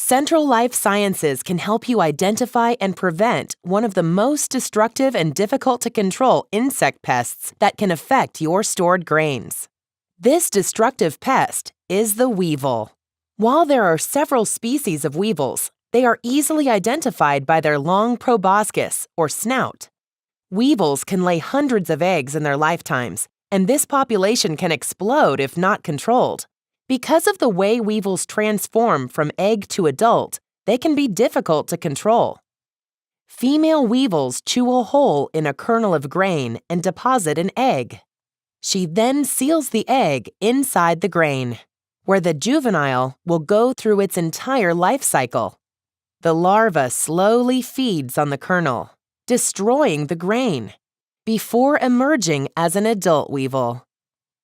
Central Life Sciences can help you identify and prevent one of the most destructive and difficult to control insect pests that can affect your stored grains. This destructive pest is the weevil. While there are several species of weevils, they are easily identified by their long proboscis, or snout. Weevils can lay hundreds of eggs in their lifetimes, and this population can explode if not controlled. Because of the way weevils transform from egg to adult, they can be difficult to control. Female weevils chew a hole in a kernel of grain and deposit an egg. She then seals the egg inside the grain, where the juvenile will go through its entire life cycle. The larva slowly feeds on the kernel, destroying the grain, before emerging as an adult weevil.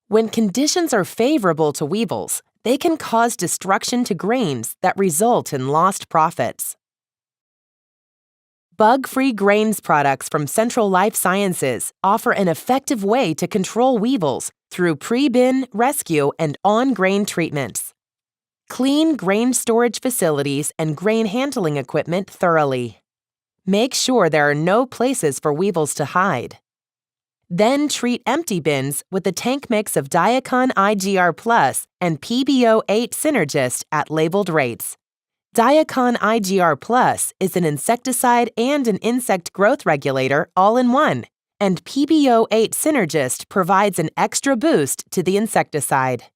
When conditions are favorable to weevils, they can cause destruction to grains that result in lost profits. Bug-free grains products from Central Life Sciences offer an effective way to control weevils through pre-bin, rescue, and on-grain treatments. Clean grain storage facilities and grain handling equipment thoroughly. Make sure there are no places for weevils to hide. Then treat empty bins with a tank mix of Diacon IGR Plus and PBO8 Synergist at labeled rates. Diacon IGR Plus is an insecticide and an insect growth regulator all in one, and PBO8 Synergist provides an extra boost to the insecticide.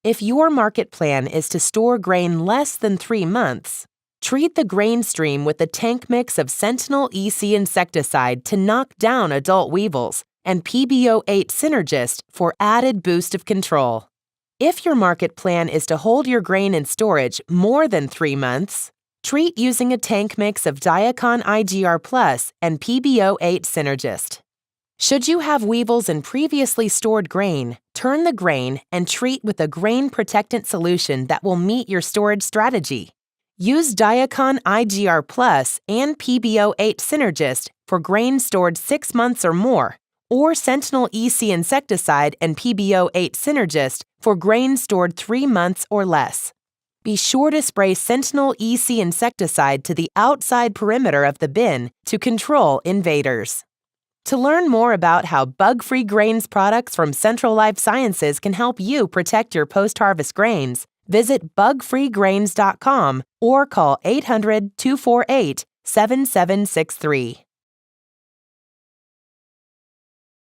If your market plan is to store grain less than 3 months, treat the grain stream with a tank mix of Sentinel EC insecticide to knock down adult weevils and PBO8 Synergist for added boost of control. If your market plan is to hold your grain in storage more than 3 months, treat using a tank mix of Diacon IGR Plus and PBO8 Synergist. Should you have weevils in previously stored grain, turn the grain and treat with a grain protectant solution that will meet your storage strategy. Use Diacon IGR Plus and PBO8 Synergist for grain stored 6 months or more, or Sentinel EC insecticide and PBO8 Synergist for grain stored 3 months or less. Be sure to spray Sentinel EC insecticide to the outside perimeter of the bin to control invaders. To learn more about how bug-free grains products from Central Life Sciences can help you protect your post-harvest grains, visit bugfreegrains.com or call 800-248-7763.